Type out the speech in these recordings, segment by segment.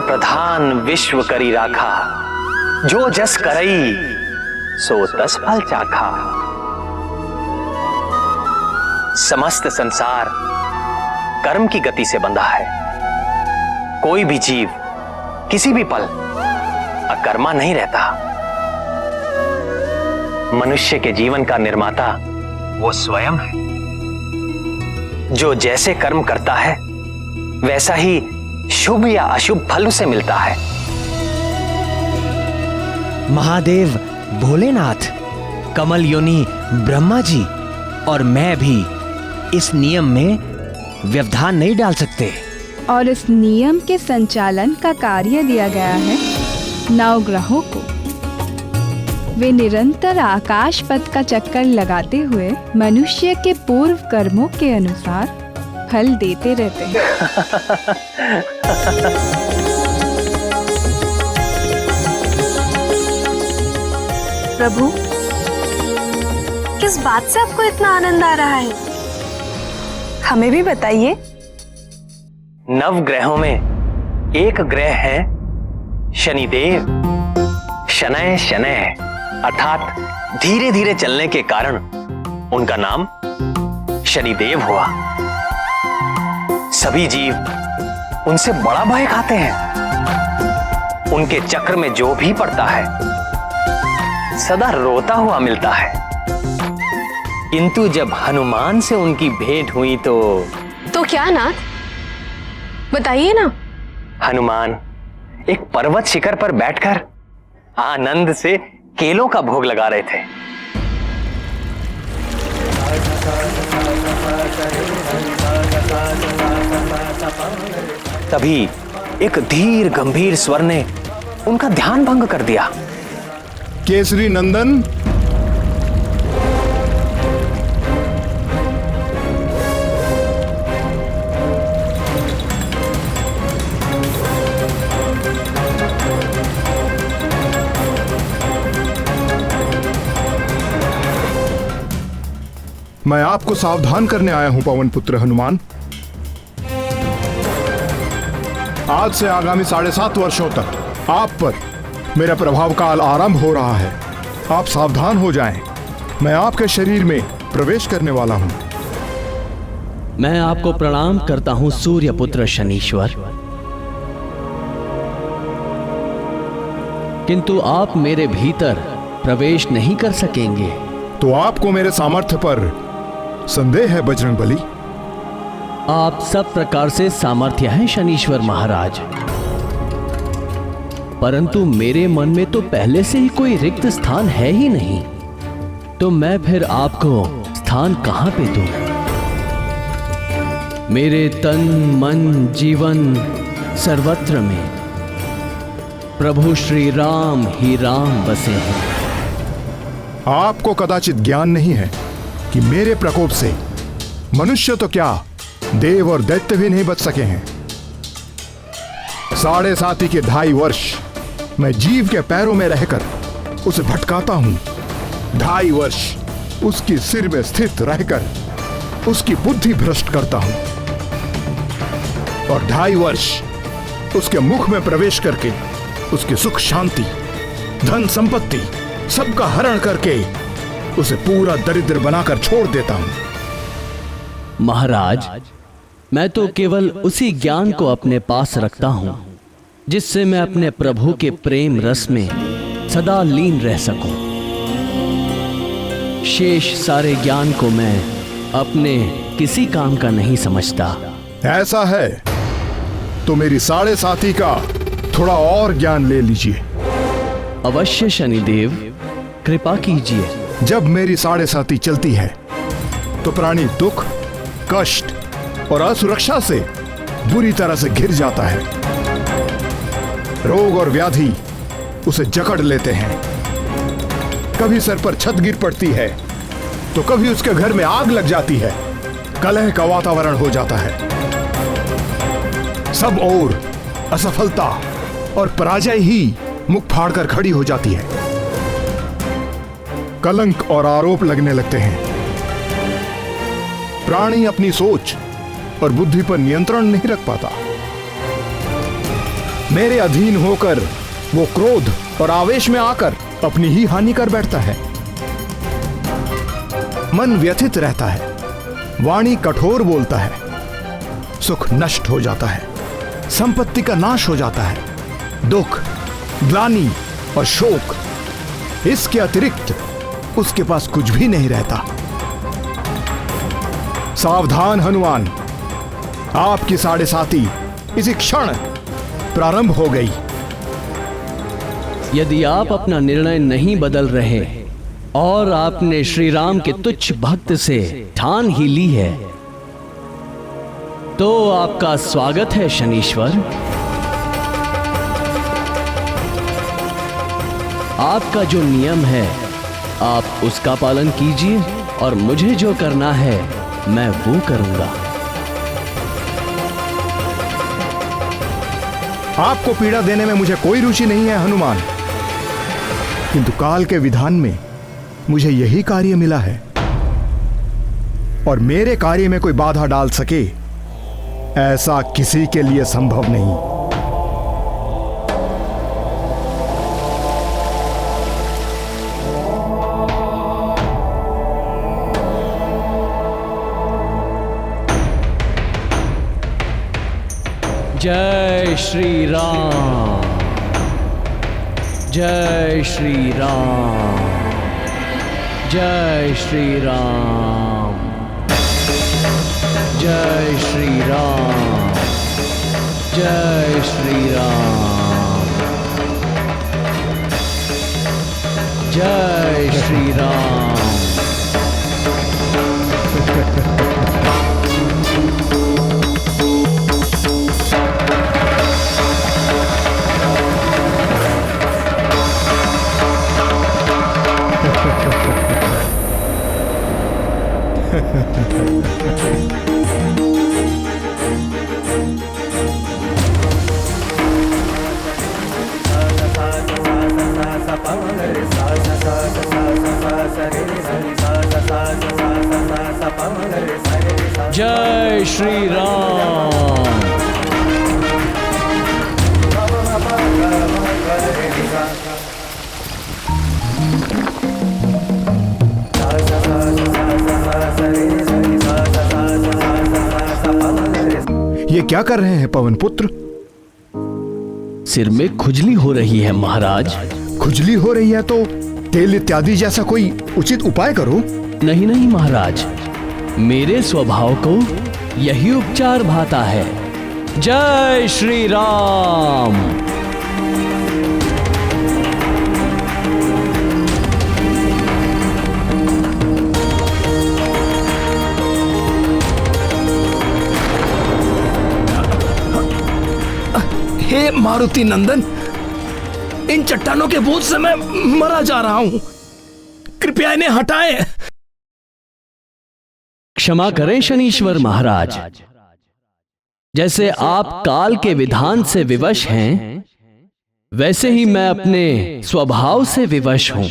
प्रधान विश्व करी राखा, जो जस करई सो तस फल चाखा। समस्त संसार कर्म की गति से बंधा है। कोई भी जीव किसी भी पल अकर्मा नहीं रहता। मनुष्य के जीवन का निर्माता वो स्वयं है। जो जैसे कर्म करता है वैसा ही शुभ या अशुभ फल उसे मिलता है। महादेव भोलेनाथ, कमल योनि ब्रह्मा जी और मैं भी इस नियम में व्यवधान नहीं डाल सकते। और इस नियम के संचालन का कार्य दिया गया है 9 ग्रहों को। वे निरंतर आकाश पथ का चक्कर लगाते हुए मनुष्य के पूर्व कर्मों के अनुसार फल देते रहते हैं। प्रभु, किस बात से आपको इतना आनंद आ रहा है? हमें भी बताइए। 9 ग्रहों में एक ग्रह है शनिदेव। शनय शनय अर्थात धीरे धीरे चलने के कारण उनका नाम शनिदेव हुआ। सभी जीव उनसे बड़ा भय खाते हैं। उनके चक्र में जो भी पड़ता है सदा रोता हुआ मिलता है। किंतु जब हनुमान से उनकी भेंट हुई तो क्या नाथ, बताइए ना। हनुमान एक पर्वत शिखर पर बैठकर आनंद से केलों का भोग लगा रहे थे। तभी एक धीर गंभीर स्वर ने उनका ध्यान भंग कर दिया। केसरी नंदन, मैं आपको सावधान करने आया हूं पवन पुत्र हनुमान। आज से आगामी 7.5 वर्षों तक आप पर मेरा प्रभाव काल आरंभ हो रहा है। आप सावधान हो जाएं। मैं आपके शरीर में प्रवेश करने वाला हूं। मैं आपको प्रणाम करता हूं सूर्य पुत्र शनीश्वर, किंतु आप मेरे भीतर प्रवेश नहीं कर सकेंगे। तो आपको मेरे सामर्थ्य पर संदेह है बजरंगबली? आप सब प्रकार से सामर्थ्य हैं शनीश्वर महाराज, परंतु मेरे मन में तो पहले से ही कोई रिक्त स्थान है ही नहीं। तो मैं फिर आपको स्थान कहां पे दूं? मेरे तन मन जीवन सर्वत्र में प्रभु श्री राम ही राम बसे हैं। आपको कदाचित ज्ञान नहीं है कि मेरे प्रकोप से मनुष्य तो क्या, देव और दैत्य भी नहीं बच सके हैं। 7.5 के 2.5 वर्ष मैं जीव के पैरों में रहकर उसे भटकाता हूं। 2.5 वर्ष उसकी सिर में स्थित रहकर उसकी बुद्धि भ्रष्ट करता हूं, और 2.5 वर्ष उसके मुख में प्रवेश करके उसकी सुख शांति धन संपत्ति सबका हरण करके उसे पूरा दरिद्र बनाकर छोड़ देता हूं। महाराज, मैं तो केवल उसी ज्ञान को अपने पास रखता हूं जिससे मैं अपने प्रभु के प्रेम रस में सदा लीन रह सकूं। शेष सारे ज्ञान को मैं अपने किसी काम का नहीं समझता। ऐसा है तो मेरी 7.5 का थोड़ा और ज्ञान ले लीजिए। अवश्य शनिदेव, कृपा कीजिए। जब मेरी 7.5 चलती है तो प्राणी दुख, कष्ट और असुरक्षा से बुरी तरह से घिर जाता है। रोग और व्याधि उसे जकड़ लेते हैं। कभी सर पर छत गिर पड़ती है तो कभी उसके घर में आग लग जाती है। कलह का वातावरण हो जाता है। सब ओर असफलता और पराजय ही मुख फाड़कर खड़ी हो जाती है। कलंक और आरोप लगने लगते हैं। प्राणी अपनी सोच और बुद्धि पर नियंत्रण नहीं रख पाता। मेरे अधीन होकर वो क्रोध और आवेश में आकर अपनी ही हानि कर बैठता है। मन व्यथित रहता है, वाणी कठोर बोलता है, सुख नष्ट हो जाता है, संपत्ति का नाश हो जाता है, दुख, ग्लानि और शोक, इसके अतिरिक्त उसके पास कुछ भी नहीं रहता। सावधान हनुमान, आपकी 7.5 इसी क्षण प्रारंभ हो गई। यदि आप अपना निर्णय नहीं बदल रहे और आपने श्री राम के तुच्छ भक्त से ठान ही ली है, तो आपका स्वागत है शनीश्वर। आपका जो नियम है आप उसका पालन कीजिए और मुझे जो करना है मैं वो करूंगा। आपको पीड़ा देने में मुझे कोई रुचि नहीं है हनुमान, किंतु काल के विधान में मुझे यही कार्य मिला है और मेरे कार्य में कोई बाधा डाल सके ऐसा किसी के लिए संभव नहीं। जय श्री राम, जय श्री राम, जय श्री राम, जय श्री राम, जय श्री राम, जय श्री राम। जय श्री राम। ये क्या कर रहे हैं पवन पुत्र? सिर में खुजली हो रही है महाराज। खुजली हो रही है तो तेल इत्यादि जैसा कोई उचित उपाय करो। नहीं नहीं महाराज, मेरे स्वभाव को यही उपचार भाता है। जय श्री राम। हे मारुति नंदन, इन चट्टानों के बोझ से मैं मरा जा रहा हूं, कृपया इन्हें हटाएं। क्षमा करें शनीश्वर महाराज, जैसे आप काल के विधान से विवश हैं, वैसे ही मैं अपने स्वभाव से विवश हूं।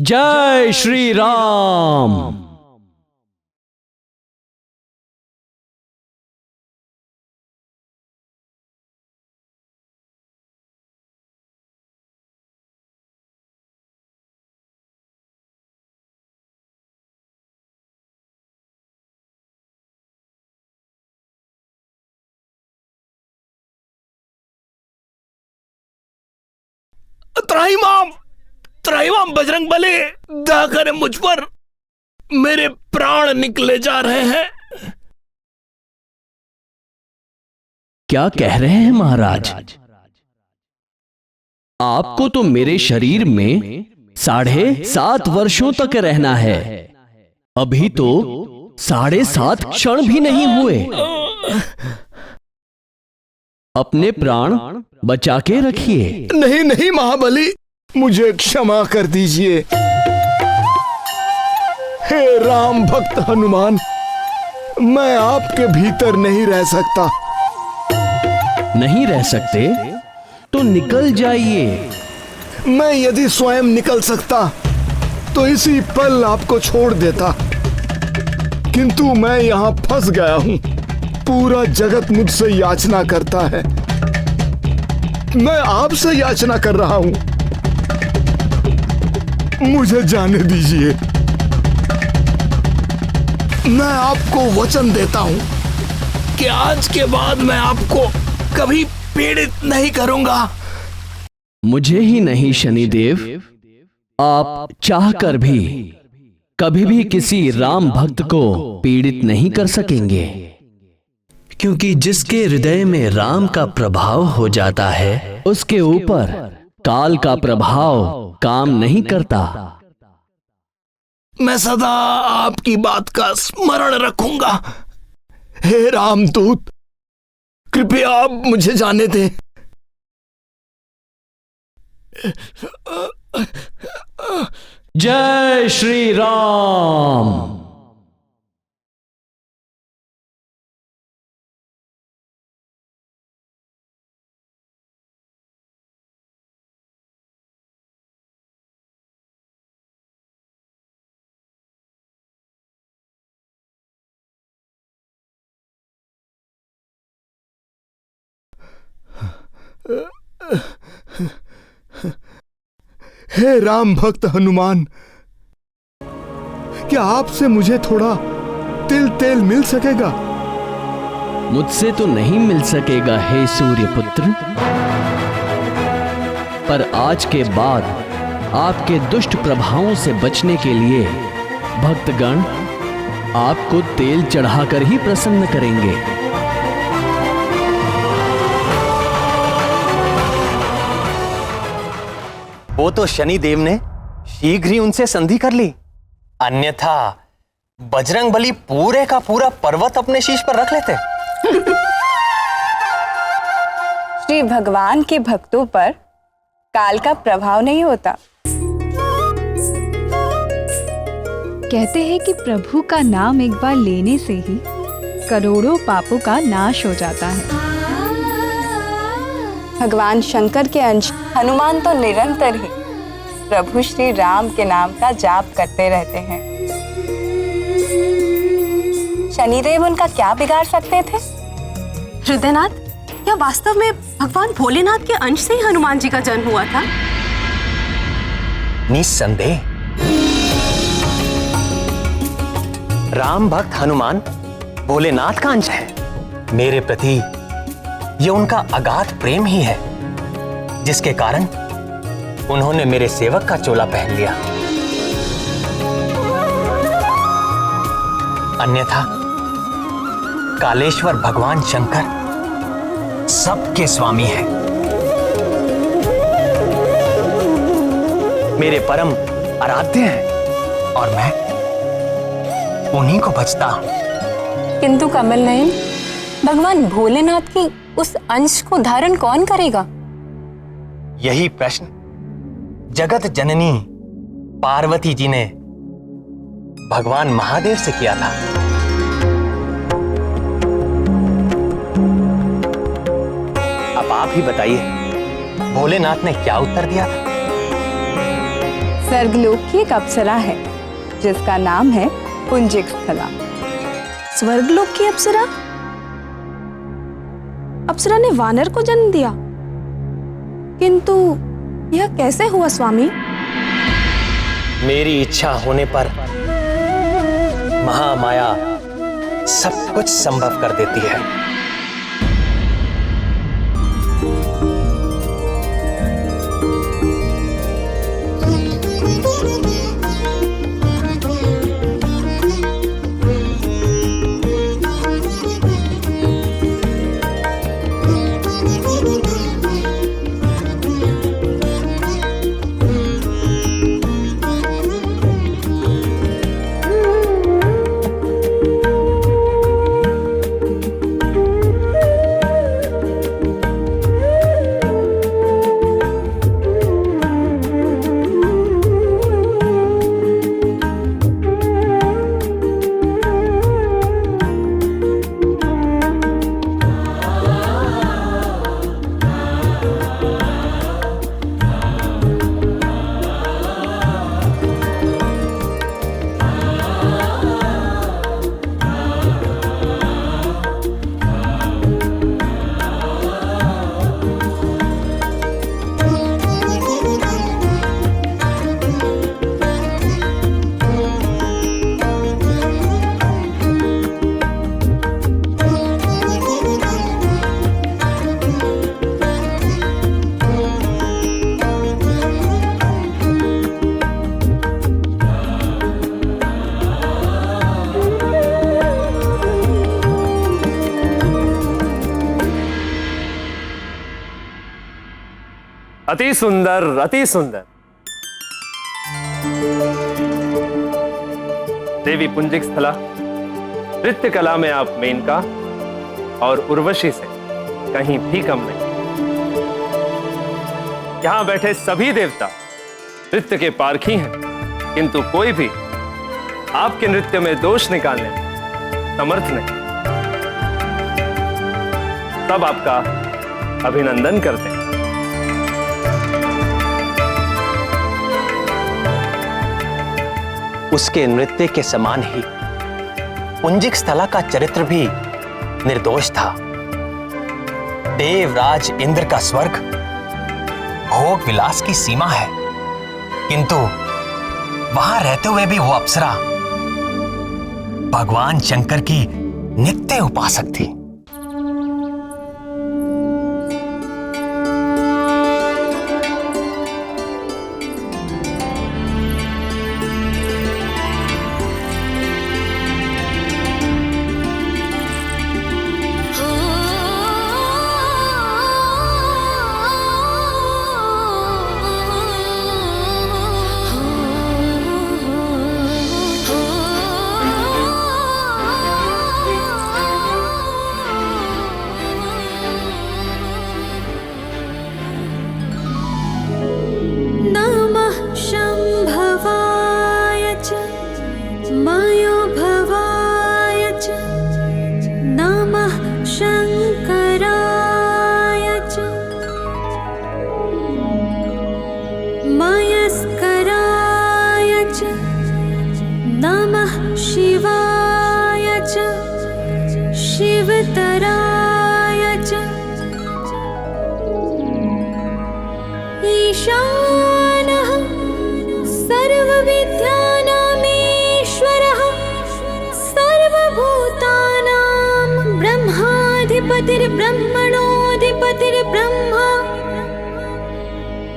जय श्री राम। त्राहिमाम, त्राहिमाम बजरंगबली, दया करें मुझ पर, मेरे प्राण निकले जा रहे हैं। क्या कह रहे हैं महाराज? आपको तो मेरे शरीर में 7.5 वर्षों तक रहना है, अभी तो 7.5 क्षण भी नहीं हुए। अपने प्राण बचा के रखिए। नहीं नहीं महाबली, मुझे क्षमा कर दीजिए। हे राम भक्त हनुमान, मैं आपके भीतर नहीं रह सकता। नहीं रह सकते तो निकल जाइए। मैं यदि स्वयं निकल सकता तो इसी पल आपको छोड़ देता, किंतु मैं यहां फंस गया हूं। पूरा जगत मुझसे याचना करता है, मैं आपसे याचना कर रहा हूं, मुझे जाने दीजिए। मैं आपको वचन देता हूं कि आज के बाद मैं आपको कभी पीड़ित नहीं करूंगा। मुझे ही नहीं शनिदेव, आप चाहकर भी कभी भी किसी राम भक्त को पीड़ित नहीं कर सकेंगे, क्योंकि जिसके हृदय में राम का प्रभाव हो जाता है उसके ऊपर काल का प्रभाव काम नहीं करता। मैं सदा आपकी बात का स्मरण रखूंगा। हे रामदूत, कृपया आप मुझे जाने दें। जय श्री राम। हे राम भक्त हनुमान, क्या आपसे मुझे थोड़ा तिल तेल मिल सकेगा? मुझसे तो नहीं मिल सकेगा हे सूर्यपुत्र, पर आज के बाद आपके दुष्ट प्रभावों से बचने के लिए भक्तगण आपको तेल चढ़ाकर ही प्रसन्न करेंगे। वो तो शनिदेव ने शीघ्र ही उनसे संधि कर ली, अन्यथा बजरंगबली पूरे का पूरा पर्वत अपने शीश पर रख लेते। श्री भगवान के भक्तों पर काल का प्रभाव नहीं होता। कहते हैं कि प्रभु का नाम एक बार लेने से ही करोड़ों पापों का नाश हो जाता है। भगवान शंकर के अंश हनुमान तो निरंतर ही प्रभु श्री राम के नाम का जाप करते रहते हैं। शनिदेव उनका क्या बिगाड़ सकते थे? हृदयनाथ, क्या वास्तव में भगवान भोलेनाथ के अंश से ही हनुमान जी का जन्म हुआ था? निस्संदेह राम भक्त हनुमान भोलेनाथ का अंश है। मेरे प्रति ये उनका अगाध प्रेम ही है, जिसके कारण उन्होंने मेरे सेवक का चोला पहन लिया। अन्यथा कालेश्वर भगवान शंकर सबके स्वामी हैं, मेरे परम आराध्य हैं और मैं उन्हीं को भजता हूं। किंतु कमल नयन, भगवान भोलेनाथ की उस अंश को धारण कौन करेगा? यही प्रश्न जगत जननी पार्वती जी ने भगवान महादेव से किया था। अब आप ही बताइए, भोलेनाथ ने क्या उत्तर दिया था? स्वर्गलोक की एक अप्सरा है जिसका नाम है पुंजिक स्थला। स्वर्गलोक की अप्सरा? अप्सरा ने वानर को जन्म दिया, किंतु यह कैसे हुआ स्वामी? मेरी इच्छा होने पर महामाया सब कुछ संभव कर देती है। अति सुंदर, अति सुंदर। देवी पुंजिक स्थला, नृत्य कला में आप मेनका और उर्वशी से कहीं भी कम नहीं। यहां बैठे सभी देवता नृत्य के पारखी हैं, किंतु कोई भी आपके नृत्य में दोष निकालने में समर्थ नहीं। सब आपका अभिनंदन करते हैं। उसके नृत्य के समान ही पुंजिक स्थला का चरित्र भी निर्दोष था। देवराज इंद्र का स्वर्ग भोग विलास की सीमा है, किंतु वहां रहते हुए भी वो अप्सरा भगवान शंकर की नित्य उपासक थी। ब्रह्मा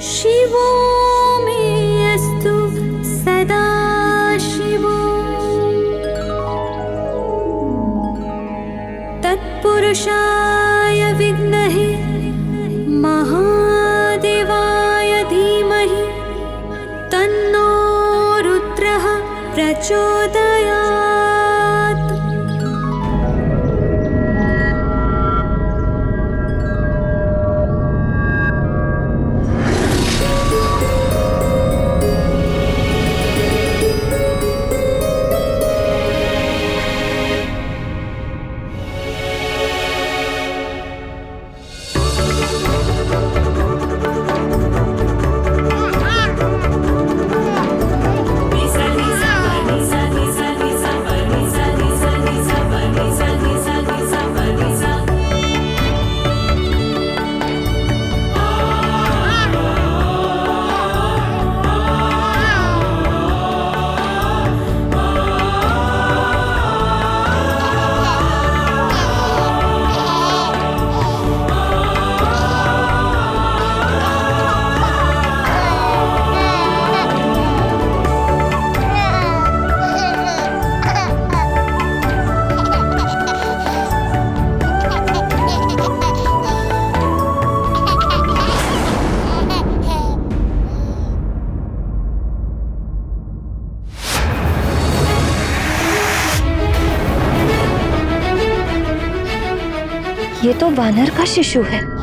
शिवो मे अस्तु सदा शिवो तत्पुरुषाय विद्महे महादेवाय धीमहि तन्नो रुद्रः प्रचोदयात्। ये तो वानर का शिशु है।